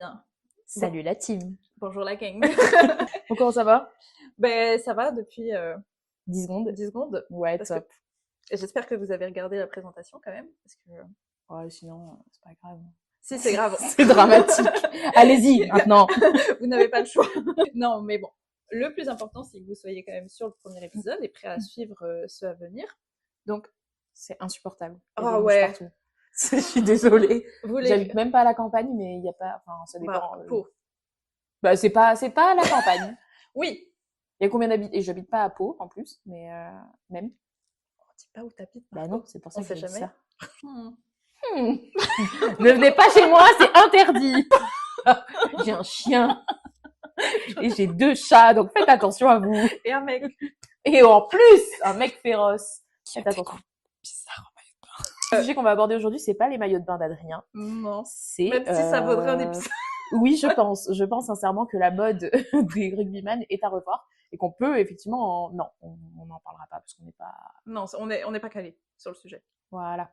Bien. Salut la team. Bonjour la gang. Bon, comment ça va? Ben, ça va depuis 10 secondes? 10 secondes. Ouais, Parce que top. j'espère que vous avez regardé la présentation quand même. Parce que... Ouais, sinon, c'est pas grave. Si, c'est grave. C'est dramatique. Allez-y, maintenant. Vous n'avez pas le choix. Non, mais bon. Le plus important, c'est que vous soyez quand même sur le premier épisode et prêt à suivre ceux à venir. Donc, C'est insupportable. Il y a ah des mouches ouais. partout. Je suis désolée. Vous les... J'habite même pas à la campagne, mais il y a pas, enfin, ça Bah, dépend. Pau. Bah, c'est pas à la campagne. Oui. Il y a combien d'habitants? Et j'habite pas à Pau, en plus, mais, même. On dit pas où t'habites, Bah Margot. non, c'est pour On ça que sait je dis jamais. ça. Ne venez pas chez moi, c'est interdit. J'ai un chien. Et j'ai 2 chats, donc faites attention à vous. Et un mec. Et en plus, un mec féroce. Faites attention. Bizarre. Le sujet qu'on va aborder aujourd'hui, c'est pas les maillots de bain d'Adrien. Non. C'est, Même si ça vaudrait un épisode. Oui, je pense sincèrement que la mode des rugbyman est à revoir et qu'on peut effectivement non, on n'en parlera pas parce qu'on n'est pas, Non, on n'est pas calé sur le sujet. voilà.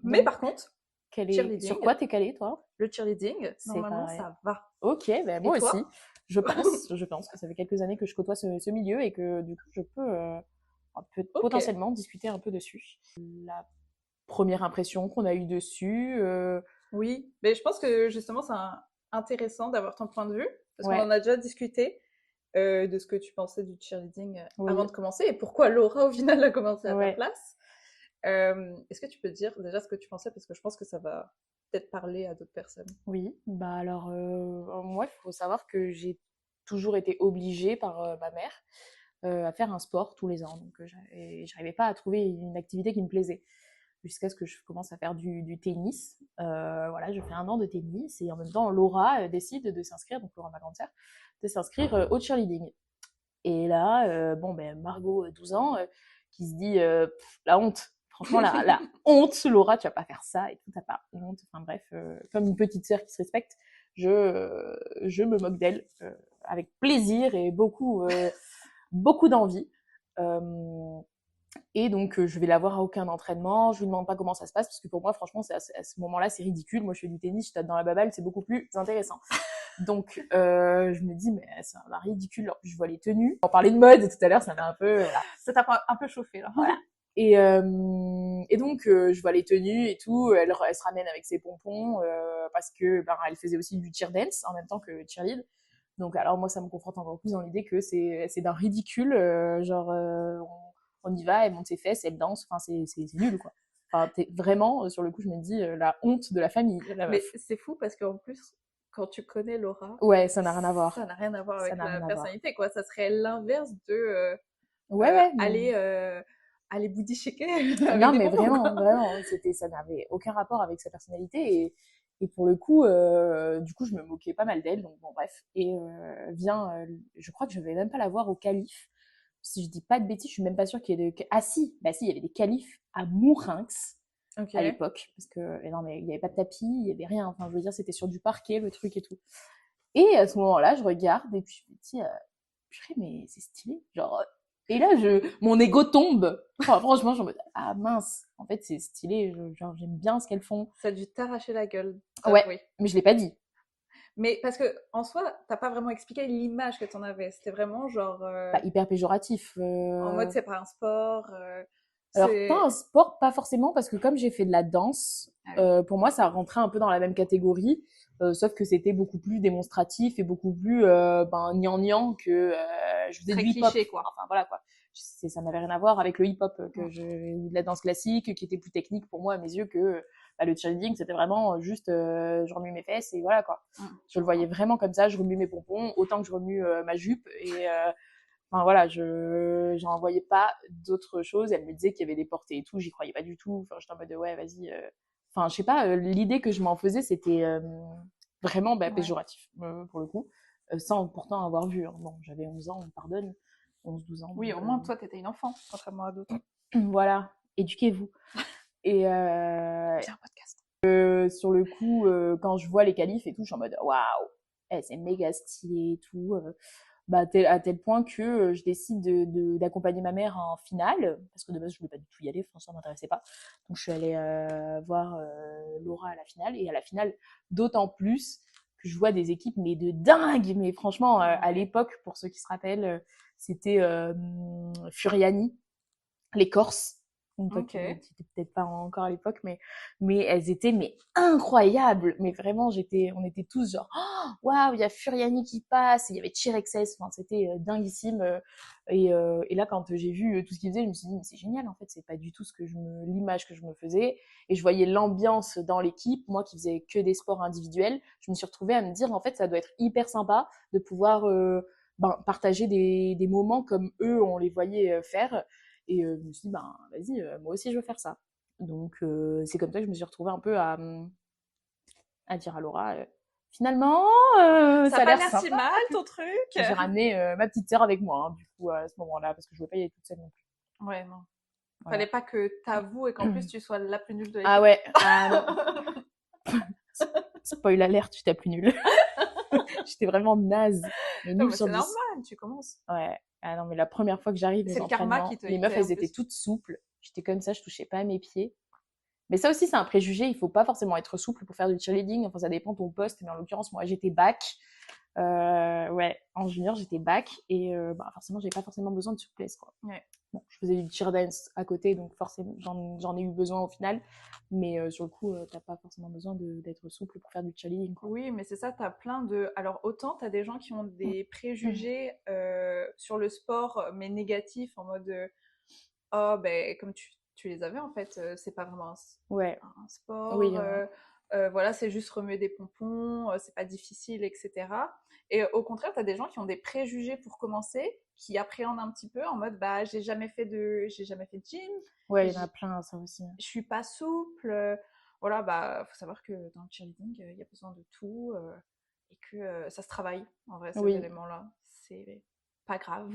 Mais Donc, par contre, cheerleading. sur quoi t'es calé, toi? Le cheerleading, C'est normalement, pareil. ça va. Ok, ben moi Et toi? aussi. Je pense que ça fait quelques années que je côtoie ce milieu et que du coup je peux potentiellement discuter un peu dessus. La première impression qu'on a eue dessus, Oui, mais je pense que justement, c'est intéressant d'avoir ton point de vue, parce qu'on ouais, en a déjà discuté de ce que tu pensais du cheerleading oui, avant de commencer, et pourquoi Laura, au final, a commencé à ta ouais. place. Est-ce que tu peux dire déjà ce que tu pensais, parce que je pense que ça va peut-être parler à d'autres personnes. Oui, bah alors moi, il faut savoir que j'ai toujours été obligée par ma mère à faire un sport tous les ans. Donc j'arrivais pas à trouver une activité qui me plaisait jusqu'à ce que je commence à faire du tennis. Voilà, je fais 1 an de tennis et en même temps Laura décide de s'inscrire, donc Laura ma grande sœur, de s'inscrire au cheerleading. Et là, bon ben Margot, 12 ans, qui se dit la honte. Franchement, la honte, Laura, tu vas pas faire ça et tout, t'as pas honte. Enfin bref, comme une petite sœur qui se respecte, je me moque d'elle avec plaisir et beaucoup d'envie. Euh, et donc, je vais la voir à aucun entraînement. Je lui demande pas comment ça se passe parce que pour moi, franchement, à ce moment-là, c'est ridicule. Moi, je fais du tennis, je tape dans la baballe, c'est beaucoup plus intéressant. Donc, je me dis, mais c'est un ridicule. En plus, je vois les tenues. On parlait de mode tout à l'heure, ça m'a un peu, voilà. Ça t'a un peu chauffé, là. Voilà. Et donc, je vois les tenues et tout. Elle se ramène avec ses pompons parce que, ben, elle faisait aussi du cheer dance en même temps que cheerlead. Donc, alors moi, ça me conforte encore plus dans l'idée que c'est d'un ridicule. Genre, on y va, elle monte ses fesses, elle danse. Enfin, c'est nul, quoi. Enfin, vraiment, sur le coup, je me dis la honte de la famille, la Mais meuf. c'est fou parce qu'en plus, quand tu connais Laura, Ouais, ça n'a rien à voir. ça n'a rien à voir Ça avec n'a la rien à voir. personnalité, quoi. Ça serait l'inverse de Ouais, ouais. aller aller booty shaker avec Non, des mais bonbons, vraiment, quoi. vraiment, ça n'avait aucun rapport avec sa personnalité et pour le coup, du coup, je me moquais pas mal d'elle, donc bon, bref. Et je crois que je vais même pas la voir au Calife. Si je dis pas de bêtises, je suis même pas sûre qu'il y ait ah si, bah si, il y avait des qualifs à Mourinx Ok. à l'époque, parce que non mais il y avait pas de tapis, il y avait rien. Enfin, je veux dire, c'était sur du parquet le truc et tout. Et à ce moment-là, je regarde et puis je me dis, purée, mais c'est stylé. Genre, et là, mon ego tombe. Enfin, franchement, je me dis, ah mince, en fait, c'est stylé. Genre, j'aime bien ce qu'elles font. Ça a dû t'arracher la gueule, Ouais, oui. mais je l'ai pas dit. Mais parce que en soi, t'as pas vraiment expliqué l'image que t'en avais. C'était vraiment genre Pas hyper péjoratif. en mode c'est pas un sport. Alors, pas un C'est sport, pas forcément, parce que comme j'ai fait de la danse, ah oui. pour moi, ça rentrait un peu dans la même catégorie, sauf que c'était beaucoup plus démonstratif et beaucoup plus gnangnan que je faisais Très du hip-hop. cliché, quoi. Enfin, voilà, quoi. Ça n'avait rien à voir avec le hip-hop Mm. ou de la danse classique, qui était plus technique pour moi, à mes yeux, que le cheerleading, c'était vraiment juste, je remue mes fesses et voilà, quoi. Mm. Je le voyais vraiment comme ça, je remue mes pompons, autant que je remue ma jupe et... Enfin voilà, j'en voyais pas d'autres choses. Elle me disait qu'il y avait des portées et tout, j'y croyais pas du tout. Enfin, j'étais en mode ouais, vas-y. Enfin, je sais pas, l'idée que je m'en faisais, c'était vraiment Ouais. péjoratif pour le coup, sans pourtant avoir vu. Hein. Bon, j'avais 11 ans, on me pardonne, 11-12 ans. Oui, Donc, au moins toi t'étais une enfant, contrairement à d'autres. voilà, éduquez-vous. Et C'est un podcast. sur le coup, quand je vois les qualifs et tout, je suis en mode waouh, c'est méga stylé et tout. Bah, à tel point que je décide d'accompagner ma mère en finale, parce que de base je voulais pas du tout y aller, franchement ça m'intéressait pas. Donc je suis allée voir Laura à la finale, et à la finale d'autant plus je vois des équipes, mais de dingue. Mais franchement, à l'époque, pour ceux qui se rappellent, c'était Furiani, les Corses. Donc, toi qui n'étais peut-être pas encore à l'époque, mais elles étaient incroyables. Mais vraiment, on était tous genre, waouh, il y a Furiani qui passe, il y avait Chirexes, enfin, c'était dinguissime. Et là, quand j'ai vu tout ce qu'ils faisaient, je me suis dit, mais c'est génial, en fait, c'est pas du tout l'image que je me faisais. Et je voyais l'ambiance dans l'équipe, moi qui faisais que des sports individuels, je me suis retrouvée à me dire, en fait, ça doit être hyper sympa de pouvoir partager des moments comme eux, on les voyait faire. Et je me suis dit, vas-y, moi aussi je veux faire ça. Donc c'est comme ça que je me suis retrouvée un peu à dire à Laura, finalement, ça a pas l'air l'air si sympa. mal ton truc. J'ai ramené ma petite sœur avec moi, du coup, à ce moment-là, parce que je ne voulais pas y aller toute seule non plus. Ouais, non. Voilà. Fallait pas que t'avoues et qu'en plus tu sois la plus nulle de l'équipe. Ah ouais, non. Spoil alerte, j'étais la plus nulle. J'étais vraiment naze. Mais Non, nulle mais sur c'est 10. normal, tu commences. Ouais. Ah non, mais la première fois que j'arrive C'est aux le karma entraînements, qui te les meufs, plaît en elles étaient plus. toutes souples. J'étais comme ça, je touchais pas à mes pieds. Mais ça aussi, c'est un préjugé. Il faut pas forcément être souple pour faire du cheerleading. Enfin, ça dépend de ton poste. Mais en l'occurrence, moi, j'étais back. Ouais, en junior, j'étais back. Et forcément, j'avais pas forcément besoin de souplesse, quoi. Ouais. Bon, je faisais du cheer dance à côté, donc forcément, j'en ai eu besoin au final. Mais sur le coup, t'as pas forcément besoin d'être souple pour faire du cheerleading, quoi. Oui, mais c'est ça, t'as plein de... Alors, autant t'as des gens qui ont des préjugés sur le sport, mais négatifs, en mode... oh, ben, comme tu les avais, en fait, c'est pas vraiment Ouais. un sport. Oui. Voilà, c'est juste remuer des pompons, c'est pas difficile, etc. Et au contraire, t'as des gens qui ont des préjugés pour commencer, qui appréhendent un petit peu en mode, bah, j'ai jamais fait de gym, Ouais, il y en a plein, ça aussi. je suis pas souple. Voilà, bah, faut savoir que dans le cheerleading, il y a besoin de tout et que ça se travaille, en vrai, ces Oui. éléments-là. C'est pas grave.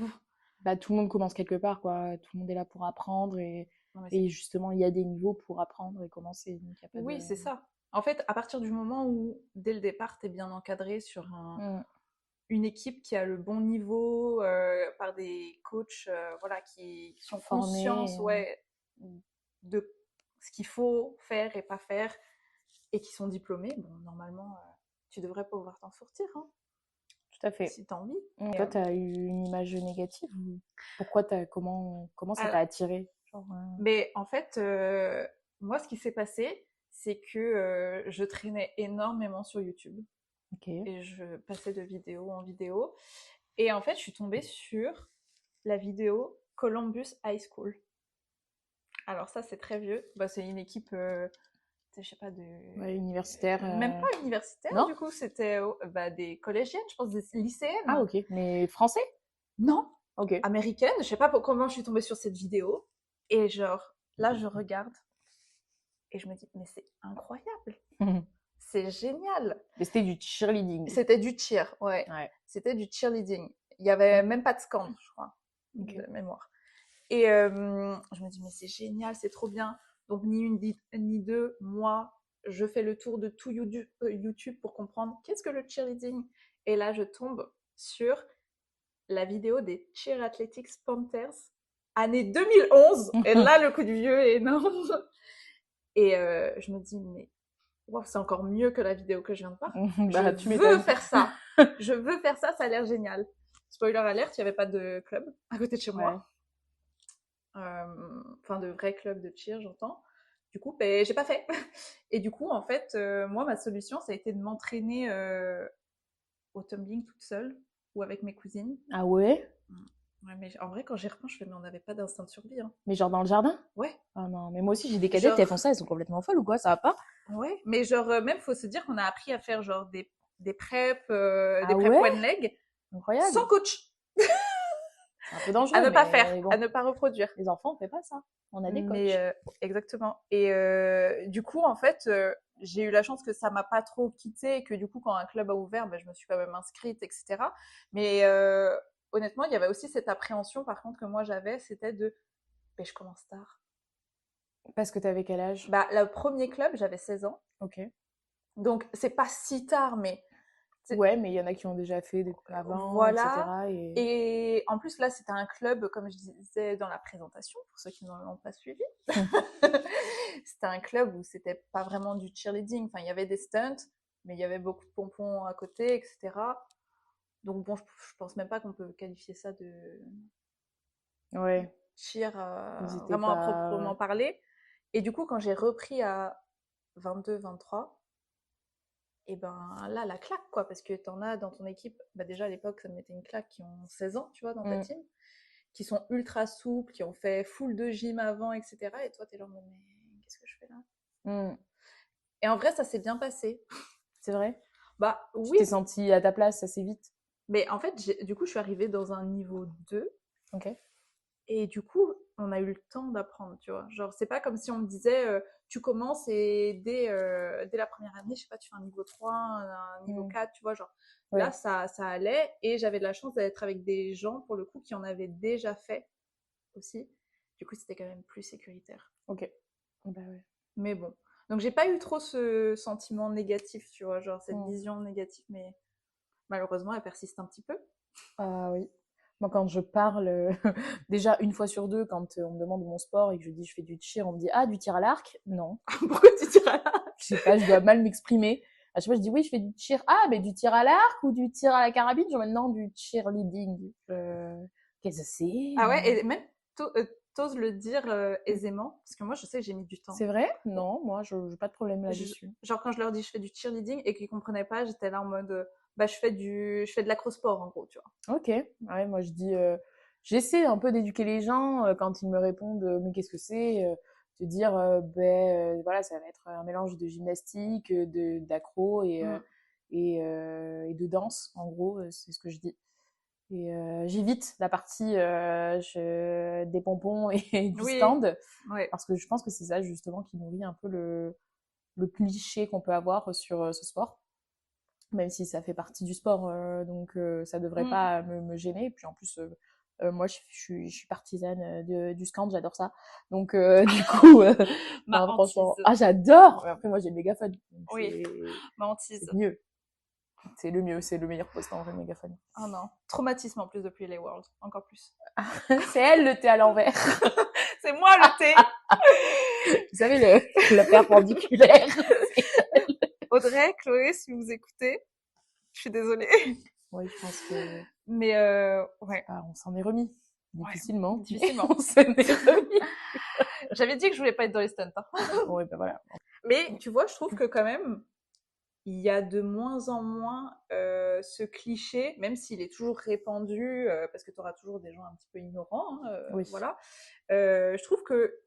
Bah, tout le monde commence quelque part, quoi. Tout le monde est là pour apprendre Non, mais et justement, il y a des niveaux pour apprendre et commencer. Donc, y a pas oui, de... c'est ça. En fait, à partir du moment où, dès le départ, tu es bien encadré sur une équipe qui a le bon niveau, par des coachs voilà, qui sont conscients ouais, de ce qu'il faut faire et pas faire, et qui sont diplômés, bon, normalement, tu devrais pouvoir t'en sortir, hein, Tout à fait. si tu as envie. Toi, tu as eu une image négative ou pourquoi comment ça t'a attiré genre, Mais en fait, moi, ce qui s'est passé, c'est que je traînais énormément sur YouTube. Okay. Et je passais de vidéo en vidéo. Et en fait, je suis tombée sur la vidéo Columbus High School. Alors ça, c'est très vieux. Bah, c'est une équipe, je sais pas, ouais, universitaire. Même pas universitaire, non du coup. C'était des collégiennes, je pense, des lycéennes. Ah, ok. Mais français? Non. Ok. Américaine. Je sais pas comment je suis tombée sur cette vidéo. Et genre, là, je regarde et je me dis, mais c'est incroyable. C'est génial. Mais c'était du cheerleading. C'était du cheer, ouais. C'était du cheerleading. Il y avait même pas de scandale, je crois, de mémoire. Et je me dis, mais c'est génial, c'est trop bien. Donc, ni une ni deux, moi, je fais le tour de tout YouTube pour comprendre qu'est-ce que le cheerleading. Et là, je tombe sur la vidéo des Cheer Athletics Panthers, année 2011. Et là, le coup du vieux est énorme. Et je me dis, mais wow, c'est encore mieux que la vidéo que je viens de voir. Bah, je veux faire ça. Je veux faire ça, ça a l'air génial. Spoiler alert, il n'y avait pas de club à côté de chez moi. Enfin, de vrai club de cheer, j'entends. Du coup, ben, j'ai pas fait. Et du coup, en fait, moi, ma solution, ça a été de m'entraîner au tumbling toute seule ou avec mes cousines. Ah ouais? Ouais, mais en vrai, quand j'y repense, je fais, mais on n'avait pas d'instinct de survie. Hein. Mais genre dans le jardin? Ouais. Ah non, mais moi aussi j'ai des cadettes, elles font ça, elles sont complètement folles ou quoi? Ça va pas? Ouais, mais genre, même, faut se dire qu'on a appris à faire genre des preps, des ouais one leg. Incroyable. Sans coach. C'est un peu dangereux. À ne pas faire, bon. à ne pas reproduire. Les enfants, on fait pas ça. On a des coachs. Exactement. Et du coup, en fait, j'ai eu la chance que ça m'a pas trop quitté et que du coup, quand un club a ouvert, ben, je me suis quand même inscrite, etc. Mais honnêtement, il y avait aussi cette appréhension, par contre, que moi j'avais, c'était de, ben, je commence tard. Parce que t'avais quel âge? Bah, le premier club, j'avais 16 ans. Ok. Donc, c'est pas si tard, mais ouais, mais il y en a qui ont déjà fait depuis avant, voilà. etc. Et en plus, là, c'était un club, comme je disais dans la présentation, pour ceux qui ne l'ont pas suivi. C'était un club où c'était pas vraiment du cheerleading. Enfin, il y avait des stunts, mais il y avait beaucoup de pompons à côté, etc. Donc bon, je pense même pas qu'on peut qualifier ça de Ouais, cheer ils étaient vraiment à pas. proprement parler. Et du coup, quand j'ai repris à 22, 23, et ben là, la claque, quoi, parce que t'en as dans ton équipe, bah déjà à l'époque, ça me mettait une claque, qui ont 16 ans, tu vois, dans ta Mm, team, qui sont ultra souples, qui ont fait full de gym avant, etc. Et toi, t'es là en mode, mais qu'est-ce que je fais là? mm. Et en vrai, ça s'est bien passé. C'est vrai? Bah Tu oui, t'es sentie à ta place assez vite? mais en fait, du coup, je suis arrivée dans un niveau 2. Ok. Et du coup, on a eu le temps d'apprendre, tu vois. Genre, c'est pas comme si on me disait, tu commences et dès la première année, je sais pas, tu fais un niveau 3, un niveau Mm. 4, tu vois, genre. Là, Ouais, ça allait et j'avais de la chance d'être avec des gens, pour le coup, qui en avaient déjà fait aussi. Du coup, c'était quand même plus sécuritaire. ok. Bah ouais. Mais bon. Donc, j'ai pas eu trop ce sentiment négatif, tu vois, genre cette Mm. vision négative, mais malheureusement, elle persiste un petit peu. Ah oui. Moi, quand je parle, déjà une fois sur deux, quand on me demande mon sport et que je dis je fais du cheer, on me dit ah, du tir à l'arc? Non. Pourquoi tu dirais là? Je sais pas, je dois mal m'exprimer. À chaque fois, je dis oui, je fais du cheer. Ah, mais du tir à l'arc ou du tir à la carabine? Je dis maintenant du cheerleading. Qu'est-ce que c'est? Ah ouais, et même t'oses le dire aisément, parce que moi je sais que j'ai mis du temps. C'est vrai? Non, moi, je n'ai pas de problème là-dessus. Genre quand je leur dis je fais du cheerleading et qu'ils comprenaient pas, j'étais là en mode bah je fais de l'acrosport en gros, tu vois. Ok. Ouais, moi, je dis, j'essaie un peu d'éduquer les gens quand ils me répondent, mais qu'est-ce que c'est? De dire, voilà, ça va être un mélange de gymnastique, d'accro Mm. et de danse, en gros, c'est ce que je dis. Et j'évite la partie des pompons et du Oui, stand ouais. parce que je pense que c'est ça justement qui nourrit un peu le cliché qu'on peut avoir sur ce sport, même si ça fait partie du sport, donc ça devrait Mm. pas me gêner. Et puis en plus, moi je suis partisane du stand, j'adore ça. Donc du coup, Ma non, franchement, hantise. ah j'adore. Mais après moi j'ai le mégaphone, donc Oui, ma c'est hantise. mieux, c'est le mieux, c'est le meilleur poste en vrai le mégaphone. Oh non, traumatisme en plus depuis les Worlds, encore plus. C'est elle le thé à l'envers. C'est moi le thé. Vous savez, la perpendiculaire. Audrey, Chloé, si vous écoutez, je suis désolée. Oui, je pense que Mais ouais, on s'en est remis. ouais, Difficilement, mais difficilement. on s'en est remis. J'avais dit que je voulais pas être dans les stunts, hein. Oui, ben voilà. Mais tu vois, je trouve que quand même, il y a de moins en moins ce cliché, même s'il est toujours répandu, parce que tu auras toujours des gens un petit peu ignorants, hein, Oui. voilà. Je trouve que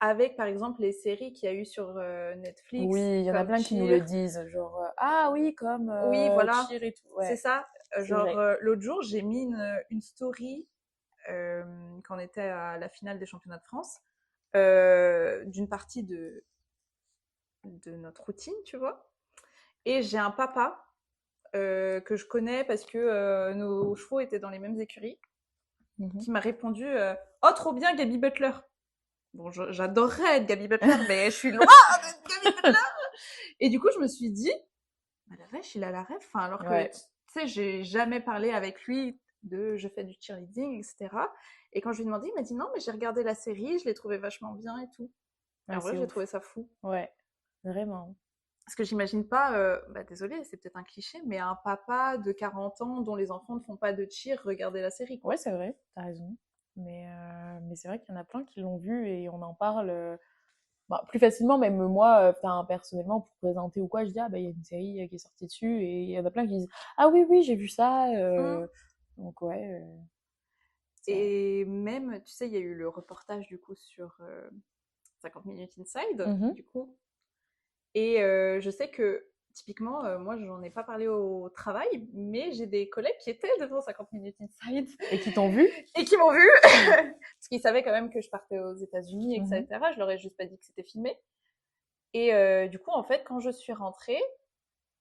avec, par exemple, les séries qu'il y a eu sur Oui, Netflix, il y en a comme plein qui nous le Cheer, disent, genre ah oui, comme oui, voilà, Cheer et tout. c'est Ouais, ça. c'est Genre, vrai. l'autre jour, j'ai mis une story quand on était à la finale des championnats de France, d'une partie de notre routine, tu vois. Et j'ai un papa que je connais parce que nos chevaux étaient dans les mêmes écuries, Mhm. qui m'a répondu oh, trop bien, Gabi Butler. Bon, j'adorerais être Gabi Butler, mais je suis loin d'être Gabi Butler. Et du coup, je me suis dit, bah, la vache, il a la rêve. Enfin, alors que, Ouais, tu sais, j'ai jamais parlé avec lui de je fais du cheerleading, etc. Et quand je lui ai demandé, il m'a dit non, mais j'ai regardé la série, je l'ai trouvé vachement bien et tout. Et ouais, en vrai, c'est j'ai trouvé ouf. ça fou. Ouais, vraiment. Parce que j'imagine pas, bah désolé, c'est peut-être un cliché, mais un papa de 40 ans dont les enfants ne font pas de cheer, regarder la série, Ouais, quoi. c'est vrai, t'as raison. Mais c'est vrai qu'il y en a plein qui l'ont vu et on en parle bah, plus facilement, même moi, personnellement, pour présenter ou quoi, je dis, ah, bah, il y a une série qui est sortie dessus, et il y en a plein qui disent, ah oui, oui, j'ai vu ça, Hum. donc ouais, c'est vrai. Et même, tu sais, il y a eu le reportage du coup sur 50 minutes inside, Mhm, du coup. Et je sais que typiquement, moi, j'en ai pas parlé au travail, mais j'ai des collègues qui étaient devant 50 minutes inside et qui t'ont vu? et qui m'ont vu parce qu'ils savaient quand même que je partais aux États-Unis, Mhm. etc. Je leur ai juste pas dit que c'était filmé. Et du coup, en fait, quand je suis rentrée,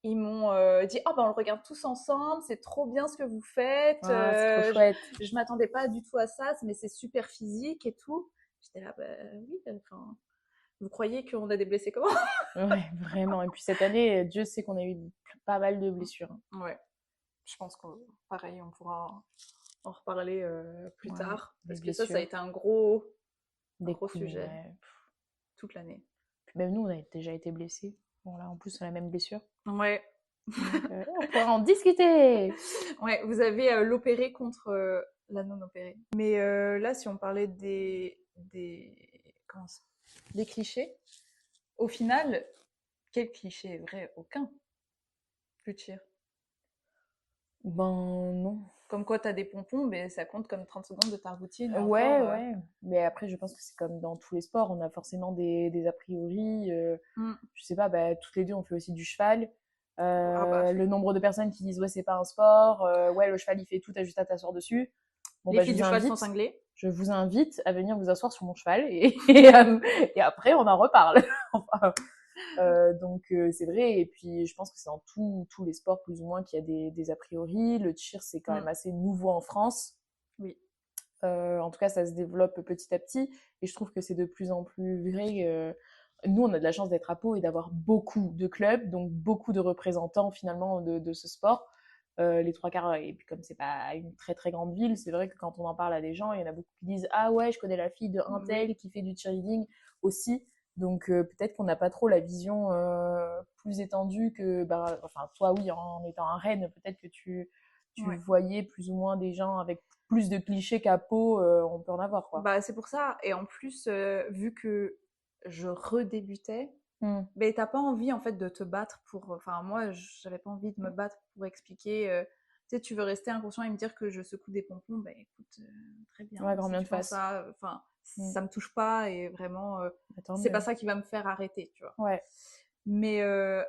ils m'ont dit oh ben on le regarde tous ensemble, c'est trop bien ce que vous faites. Ah, c'est trop chouette. Je m'attendais pas du tout à ça, mais c'est super physique et tout. J'étais là bah oui, enfin vous croyez qu'on a des blessés comment? Ouais, vraiment. Et puis cette année, Dieu sait qu'on a eu pas mal de blessures, hein. Ouais, je pense qu'on pareil, on pourra en reparler plus Ouais, tard des parce que ça a blessures, été un des gros coups, sujet ouais. toute l'année. Puis même nous, on a déjà été blessés. Bon, là, en plus, on a la même blessure. Ouais, Donc, on pourra en discuter. Ouais, vous avez l'opéré contre la non-opérée. Mais là, si on parlait des clichés, au final, quel cliché est vrai? Aucun. Plus cheer. Ben non. Comme quoi, t'as des pompons, mais ça compte comme 30 secondes de ta routine. Et Ouais, encore. ouais. Mais après, je pense que c'est comme dans tous les sports, on a forcément des a priori. Hmm. Je sais pas, bah, toutes les deux, on fait aussi du cheval. Ah bah, Le nombre de personnes qui disent ouais, c'est pas un sport, ouais, le cheval il fait tout, t'as juste à t'asseoir dessus. Bon, les bah, je filles vous du cheval sont invite, cinglées. je vous invite à venir vous asseoir sur mon cheval et après on en reparle. Enfin, donc c'est vrai, et puis je pense que c'est dans tous les sports plus ou moins qu'il y a des a priori. Le cheer, c'est quand même assez nouveau en France. Oui. En tout cas, ça se développe petit à petit et je trouve que c'est de plus en plus vrai. Nous, on a de la chance d'être à Pau et d'avoir beaucoup de clubs, donc beaucoup de représentants finalement de ce sport. Les trois quarts, et puis comme c'est pas une très très grande ville, c'est vrai que quand on en parle à des gens, il y en a beaucoup qui disent ah ouais, je connais la fille de un tel Oui. qui fait du cheerleading aussi. Donc peut-être qu'on n'a pas trop la vision plus étendue que, bah, enfin toi oui, en étant à Rennes, peut-être que tu Ouais. voyais plus ou moins des gens avec plus de clichés qu'à Pau, on peut en avoir quoi. Bah, c'est pour ça. Et en plus, vu que je redébutais, Mm. ben, t'as pas envie en fait de te battre pour. Enfin, moi, j'avais pas envie de me battre pour expliquer. Tu sais, tu veux rester inconscient et me dire que je secoue des pompons, ben écoute, très bien. Ouais, grand Si bien tu de penses face. ça, enfin, Mm. ça me touche pas et vraiment, Bah, tant c'est pas mieux. ça qui va me faire arrêter, tu vois. Ouais. Mais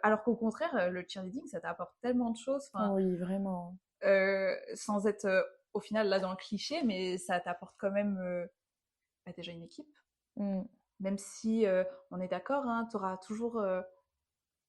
alors qu'au contraire, le cheerleading, ça t'apporte tellement de choses. Enfin, Oui, vraiment. sans être au final là dans le cliché, mais ça t'apporte quand même bah, déjà une équipe. Mm. Même si on est d'accord, hein, tu auras toujours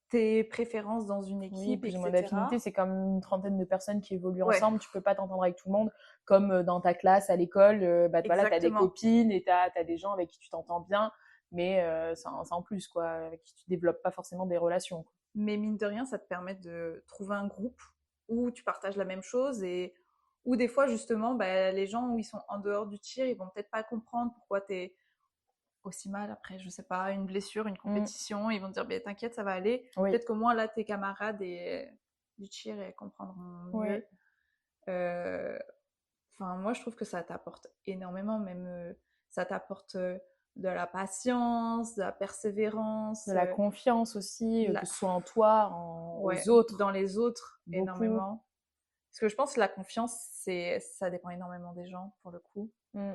tes préférences dans une Oui, équipe, plus ou moins d'affinité. etc. C'est comme une trentaine de personnes qui évoluent Ouais, ensemble. Tu peux pas t'entendre avec tout le monde. Comme dans ta classe, à l'école, bah, voilà, t'as des exactement. copines et t'as des gens avec qui tu t'entends bien. Mais c'est en plus, quoi, avec qui tu développes pas forcément des relations. Mais mine de rien, ça te permet de trouver un groupe où tu partages la même chose et où des fois, justement, bah, les gens où ils sont en dehors du tir, ils vont peut-être pas comprendre pourquoi tu es aussi mal après, je sais pas, une blessure, une Mm. compétition. Ils vont te dire, bah, t'inquiète, ça va aller. Oui. Peut-être qu'au moins là, tes camarades du tir et comprendront Ouais. mieux. Euh, Enfin, moi, je trouve que ça t'apporte énormément, même ça t'apporte de la patience, de la persévérance, De la confiance aussi, la... que ce soit en toi, ouais, aux autres. dans les autres, Beaucoup. énormément. Parce que je pense que la confiance, ça dépend énormément des gens, pour le coup. Mm.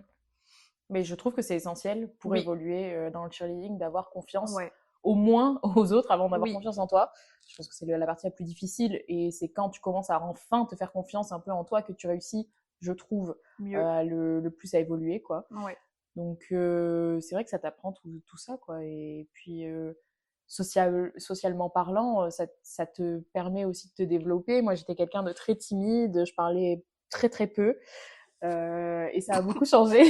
Mais je trouve que c'est essentiel pour Oui, évoluer dans le cheerleading d'avoir confiance ouais, au moins aux autres avant d'avoir oui, confiance en toi. Je pense que c'est la partie la plus difficile et c'est quand tu commences à enfin te faire confiance un peu en toi que tu réussis, je trouve, mieux. le plus à évoluer, quoi. Ouais, Donc c'est vrai que ça t'apprend tout ça, quoi. Et puis socialement parlant, ça te permet aussi de te développer. Moi, j'étais quelqu'un de très timide, je parlais très très peu. Et ça a beaucoup changé.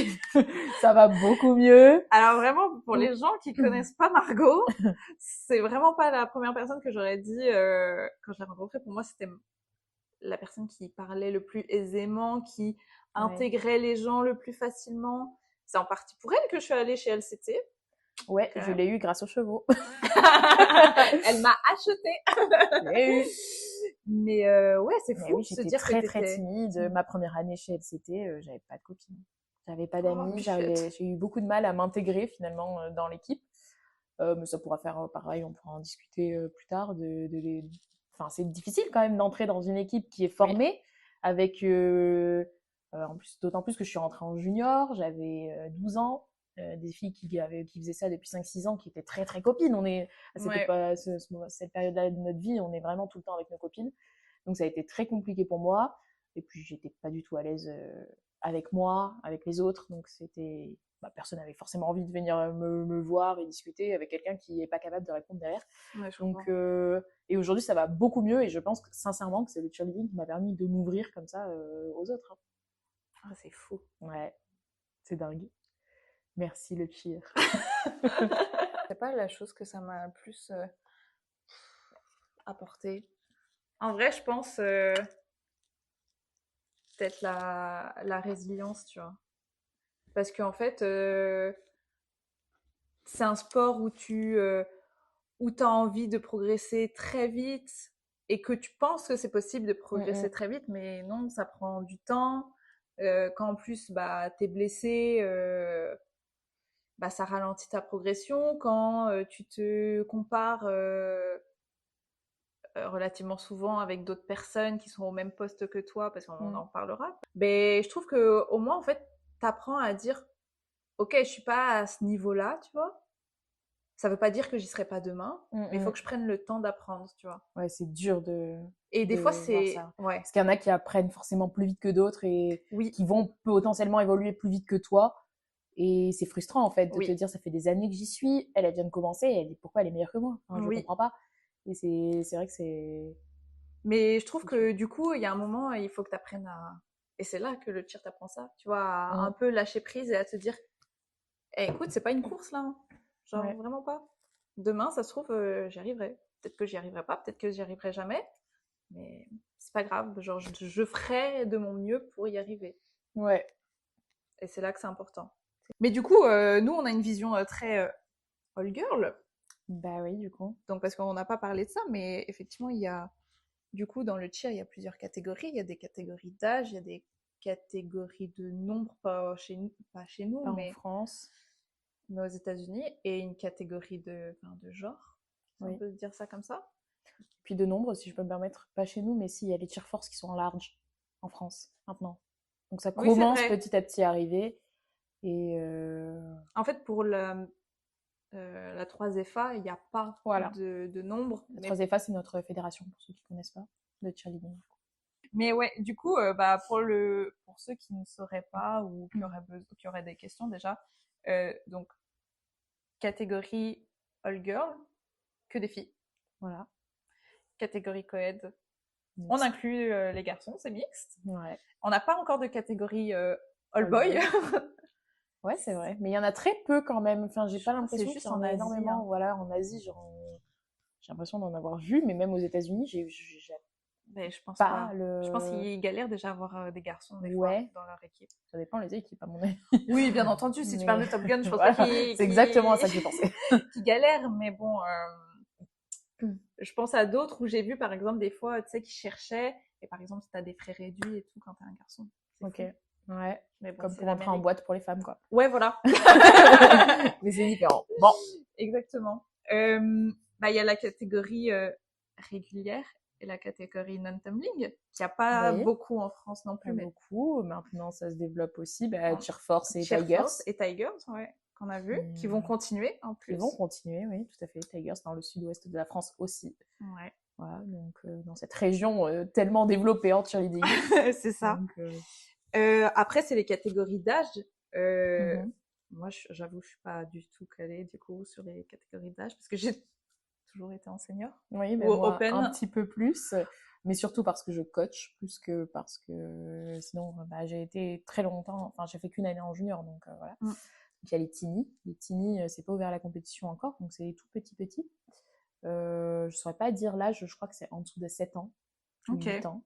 Ça va beaucoup mieux. alors vraiment, pour les gens qui connaissent pas Margot, c'est vraiment pas la première personne que j'aurais dit quand je l'ai rencontrée. Pour moi, c'était la personne qui parlait le plus aisément, qui Ouais, intégrait les gens le plus facilement. C'est en partie pour elle que je suis allée chez LCT, ouais, quand je même. l'ai eu grâce aux chevaux. Elle m'a acheté. Je l'ai eu. Mais ouais, c'est Mais fou oui, de se j'étais dire que très très t'étais timide. timide. Ma première année chez LCT, j'avais pas de copine. J'avais pas Oh, d'amis. bichette. J'ai eu beaucoup de mal à m'intégrer finalement dans l'équipe. Mais ça pourra faire pareil, on pourra en discuter plus tard. Enfin, c'est difficile quand même d'entrer dans une équipe qui est Oui, formée avec, en plus, d'autant plus que je suis rentrée en junior, j'avais 12 ans. Des filles qui faisaient ça depuis 5-6 ans, qui étaient très très copines. On est à ouais. cette période-là de notre vie, on est vraiment tout le temps avec nos copines. Donc ça a été très compliqué pour moi. Et puis j'étais pas du tout à l'aise avec moi, avec les autres. Donc c'était, bah, personne n'avait forcément envie de venir me voir et discuter avec quelqu'un qui est pas capable de répondre derrière. Ouais, je Donc comprends. et aujourd'hui ça va beaucoup mieux et je pense sincèrement que c'est le cheerleading qui m'a permis de m'ouvrir comme ça aux autres. Ah, c'est fou. Ouais, c'est dingue. Merci le cheer. C'est pas la chose que ça m'a le plus apporté. En vrai, je pense peut-être la résilience, tu vois. Parce qu'en fait, c'est un sport où tu as envie de progresser très vite, et que tu penses que c'est possible de progresser très vite, mais non, ça prend du temps. Quand en plus, bah, t'es blessé, bah, ça ralentit ta progression. Quand tu te compares relativement souvent avec d'autres personnes qui sont au même poste que toi, parce qu'on en parlera, ben, je trouve que au moins, en fait, t'apprends à dire, ok, je suis pas à ce niveau-là, tu vois. Ça veut pas dire que j'y serai pas demain, mais il faut que je prenne le temps d'apprendre, tu vois. Ouais, c'est dur Et des fois, voir c'est... ça. Ouais. Parce qu'il y en a qui apprennent forcément plus vite que d'autres et Oui. qui vont potentiellement évoluer plus vite que toi. Et c'est frustrant, en fait, de Oui. te dire, ça fait des années que j'y suis, elle vient de commencer, pourquoi elle est meilleure que moi? Enfin, je comprends pas. Et c'est vrai que c'est... Mais je trouve que du coup, il y a un moment, il faut que tu apprennes à... Et c'est là que le tir t'apprend ça, tu vois, à un peu lâcher prise et à te dire, écoute, c'est pas une course là, hein. Genre vraiment pas. Demain, ça se trouve, j'y arriverai. Peut-être que j'y arriverai pas, peut-être que j'y arriverai jamais, mais c'est pas grave. Genre, je ferai de mon mieux pour y arriver. Ouais. Et c'est là que c'est important. Mais du coup, nous, on a une vision très all girl. Bah oui, du coup. Donc, parce qu'on n'a pas parlé de ça, mais effectivement, il y a, du coup, dans le cheer, il y a plusieurs catégories. Il y a des catégories d'âge, il y a des catégories de nombre, pas chez nous, Pas mais en France. aux États-Unis, et une catégorie de genre. On peut dire ça comme ça. Puis de nombre, si je peux me permettre, pas chez nous, mais si, il y a les cheer force qui sont en large en France, maintenant. Donc ça commence petit à petit à arriver. Et en fait, pour la 3FA, il n'y a pas de nombre. La 3FA, c'est notre fédération, pour ceux qui ne connaissent pas, de cheerleading. Mais ouais, du coup, bah, pour ceux qui ne sauraient pas ou qui auraient des questions déjà, donc, catégorie all girl, que des filles. Voilà. Catégorie co-ed, on inclut les garçons, c'est mixte. Ouais. On n'a pas encore de catégorie all boy. Ouais, c'est vrai. Mais il y en a très peu quand même. Enfin, j'ai pas l'impression qu'il y en a énormément. Hein. Voilà, en Asie, genre, j'ai l'impression d'en avoir vu, mais même aux États-Unis, j'ai je pense pas. Je pense qu'ils galèrent déjà à avoir des garçons des fois dans leur équipe. Ça dépend les équipes, à mon avis. Oui, bien entendu. Si tu parles de Top Gun, je pense pas c'est exactement à ça que j'ai pensé. Qui galèrent, mais bon, je pense à d'autres où j'ai vu, par exemple, des fois, tu sais, qui cherchaient. Et par exemple, si t'as des frais réduits et tout quand t'es un garçon. Ok. Fou. Ouais. Mais bon, comme pour entrer en boîte pour les femmes, quoi. Ouais, voilà. Mais c'est différent. Bon. Exactement. Bah, il y a la catégorie régulière et la catégorie non-tumbling, qu'il n'y a pas beaucoup en France non plus. Pas beaucoup. Maintenant, ça se développe aussi. Bah, Cheer Force et Tigers. Force et Tigers, ouais, qu'on a vu, qui vont continuer en plus. Ils vont continuer, oui, tout à fait. Tigers dans le sud-ouest de la France aussi. Ouais. Voilà, donc dans cette région tellement développée en cheerleading. C'est ça. Donc, après, c'est les catégories d'âge. Moi, j'avoue, je suis pas du tout calée du coup sur les catégories d'âge parce que j'ai toujours été en senior. Oui, mais moi, open. Un petit peu plus, mais surtout parce que je coach, plus que parce que sinon, bah, j'ai été très longtemps, enfin, j'ai fait qu'une année en junior, donc voilà. Donc, il y a les teenies. Les teenies, c'est pas ouvert à la compétition encore, donc c'est tout petit. Je saurais pas dire l'âge, je crois que c'est en dessous de 7 ans, 8 ans.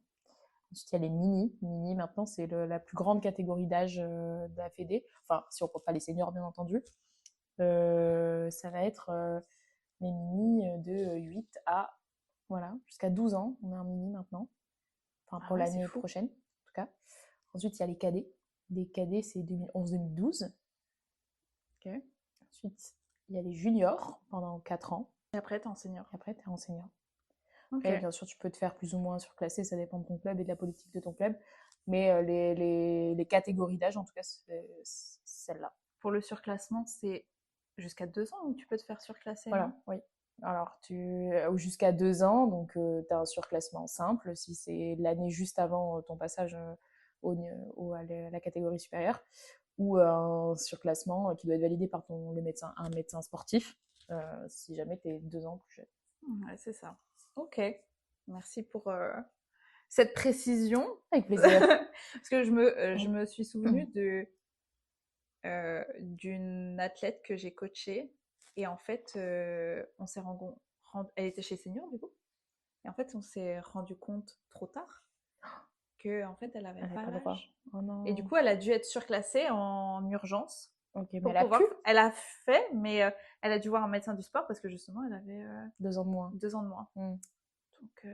Ensuite, il y a les mini. Mini, maintenant, c'est la plus grande catégorie d'âge de la Fédé. Enfin, si on ne compte pas les seniors, bien entendu. Ça va être les mini de 8 à, voilà, jusqu'à 12 ans. On a un mini maintenant. Enfin, pour l'année prochaine, en tout cas. Ensuite, il y a les cadets. Les cadets, c'est 2011-2012. Ok. Ensuite, il y a les juniors pendant 4 ans. Et après, t'es en senior. Okay. Et bien sûr, tu peux te faire plus ou moins surclasser, ça dépend de ton club et de la politique de ton club. Mais les catégories d'âge, en tout cas, c'est celle-là. Pour le surclassement, c'est jusqu'à 2 ans où tu peux te faire surclasser. Voilà, non oui. Alors, jusqu'à 2 ans, donc tu as un surclassement simple, si c'est l'année juste avant ton passage à la catégorie supérieure, ou un surclassement qui doit être validé par un médecin sportif, si jamais tu es 2 ans plus jeune. Ouais, c'est ça. Ok, merci pour cette précision. Avec plaisir. Parce que je me suis souvenue d'une athlète que j'ai coachée et en fait, on s'est elle était chez Senior du coup, et en fait, on s'est rendu compte trop tard que en fait, elle avait pas l'âge. Oh non. Et du coup, elle a dû être surclassée en urgence. Ok, mais elle a fait, mais elle a dû voir un médecin du sport parce que justement, elle avait 2 ans de moins. 2 ans de moins. Donc,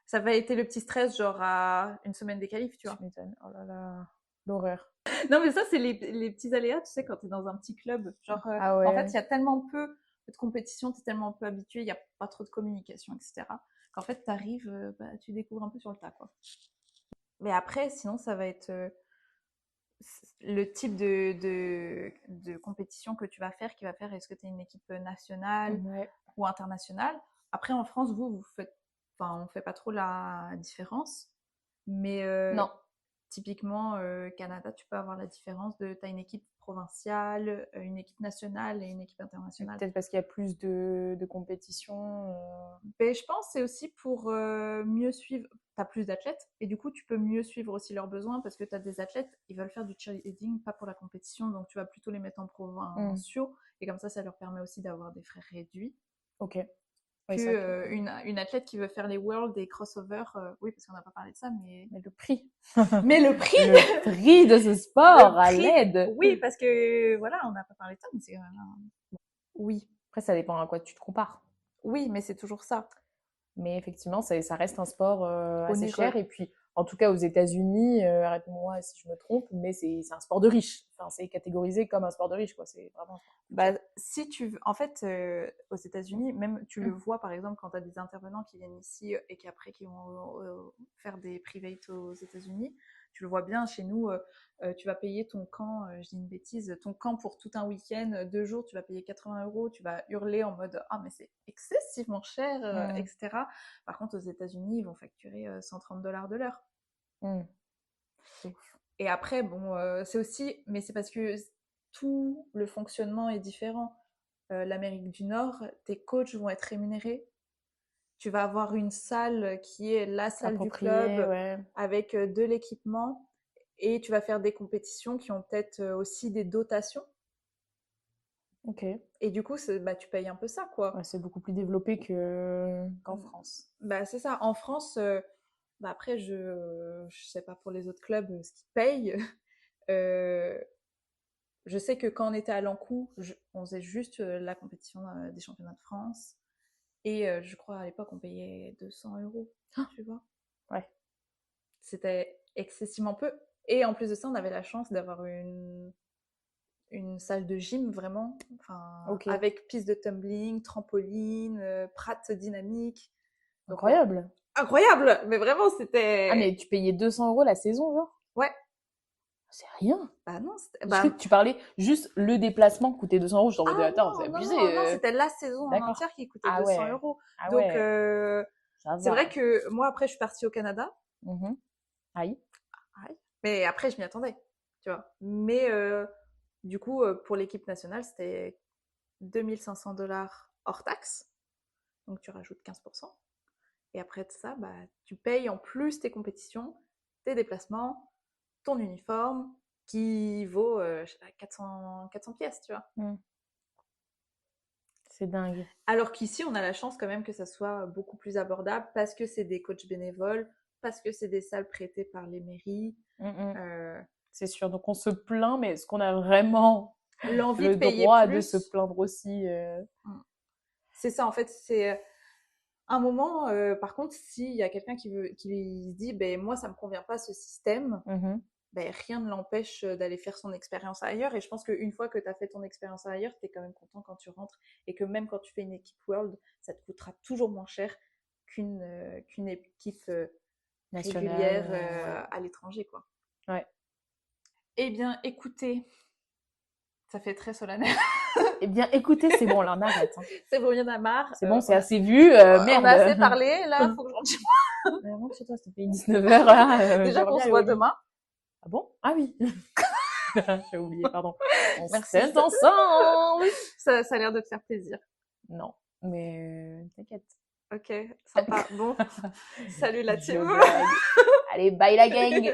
ça va être le petit stress, genre à une semaine des qualifs, tu vois. Tu m'étonnes. Oh là là, l'horreur. Non, mais ça, c'est les petits aléas, tu sais, quand t'es dans un petit club. Genre, Ah ouais. en fait, il y a tellement peu de compétition, t'es tellement peu habitué, il n'y a pas trop de communication, etc. Qu'en fait, t'arrives, tu découvres un peu sur le tas, quoi. Mais après, sinon, ça va être le type de compétition que tu vas faire, qui va faire est-ce que tu es une équipe nationale ou internationale. Après, en France, vous faites, enfin, on fait pas trop la différence, mais Non. typiquement, Canada, tu peux avoir la différence de, tu as une équipe provinciale, une équipe nationale et une équipe internationale. Peut-être parce qu'il y a plus de compétitions. Ben, je pense que c'est aussi pour mieux suivre. Tu as plus d'athlètes et du coup, tu peux mieux suivre aussi leurs besoins parce que tu as des athlètes, ils veulent faire du cheerleading, pas pour la compétition, donc tu vas plutôt les mettre en provinciaux et comme ça leur permet aussi d'avoir des frais réduits. Ok. Que une athlète qui veut faire les Worlds et crossover, oui, parce qu'on n'a pas parlé de ça, mais le prix. Mais le prix Le prix de ce sport, à l'aide. Oui, parce que, voilà, on n'a pas parlé de ça, mais c'est... Oui. Après, ça dépend à quoi tu te compares. Oui, mais c'est toujours ça. Mais effectivement, ça reste un sport assez cher. Et puis, en tout cas, aux États-Unis, arrête-moi si je me trompe, mais c'est un sport de riche. Enfin, c'est catégorisé comme un sport de riche, quoi. C'est vraiment. Bah, si tu, en fait, aux États-Unis, même tu le vois par exemple quand tu as des intervenants qui viennent ici et qui après qui vont faire des privates aux États-Unis, tu le vois bien chez nous. Tu vas payer ton camp, je dis une bêtise, ton camp pour tout un week-end, 2 jours, tu vas payer 80 €, tu vas hurler en mode ah mais c'est excessivement cher, etc. Par contre aux États-Unis, ils vont facturer 130 $ de l'heure. Et après bon, c'est aussi, mais c'est parce que tout le fonctionnement est différent. L'Amérique du Nord, tes coachs vont être rémunérés. Tu vas avoir une salle qui est la salle du club avec de l'équipement et tu vas faire des compétitions qui ont peut-être aussi des dotations. Ok. Et du coup, tu payes un peu ça, quoi. Ouais, c'est beaucoup plus développé qu'en France. Bah, c'est ça. En France, après, je sais pas pour les autres clubs ce qu'ils payent. Je sais que quand on était à Lancou, on faisait juste la compétition des championnats de France. Et je crois à l'époque, on payait 200 €, tu vois. Ouais. C'était excessivement peu. Et en plus de ça, on avait la chance d'avoir une salle de gym vraiment, avec piste de tumbling, trampoline, pratte dynamique. Donc, incroyable. Incroyable. Mais vraiment, c'était... Ah, mais tu payais 200 € la saison, genre? Ouais. C'est rien. Bah non, tu parlais juste le déplacement coûtait 200 €. Je t'en disais, attends, c'est abusé. Non, c'était la saison en entière qui coûtait 200 €. Ah donc, c'est vrai que moi, après, je suis partie au Canada. Aïe. Mais après, je m'y attendais, tu vois. Mais du coup, pour l'équipe nationale, c'était 2 500 $ hors taxe. Donc, tu rajoutes 15%. Et après de ça, tu payes en plus tes compétitions, tes déplacements, ton uniforme, qui vaut 400 pièces, tu vois. C'est dingue. Alors qu'ici, on a la chance quand même que ça soit beaucoup plus abordable parce que c'est des coachs bénévoles, parce que c'est des salles prêtées par les mairies. C'est sûr. Donc, on se plaint, mais est-ce qu'on a vraiment l'envie le de payer droit plus de se plaindre aussi C'est ça, en fait, c'est un moment. Par contre, s'il y a quelqu'un qui se dit, moi, ça me convient pas ce système, rien ne l'empêche d'aller faire son expérience ailleurs. Et je pense qu'une fois que tu as fait ton expérience ailleurs, tu es quand même content quand tu rentres. Et que même quand tu fais une équipe World, ça te coûtera toujours moins cher qu'une équipe régulière à l'étranger, quoi. Ouais. Eh bien, écoutez, ça fait très solennel. Eh bien, écoutez, c'est bon, là, on arrête. C'est bon, il y en a marre. C'est bon, c'est assez vu. Merde. On a assez parlé, là, faut que je rentre chez moi. Rentre chez toi, ça fait 19h, là. Déjà qu'on se voit demain. Ah bon? Ah oui. J'ai oublié, pardon. On Merci. s'aime ensemble. Ça a l'air de te faire plaisir. Non, mais t'inquiète. Ok, sympa. Bon, salut la team. Allez, bye la gang.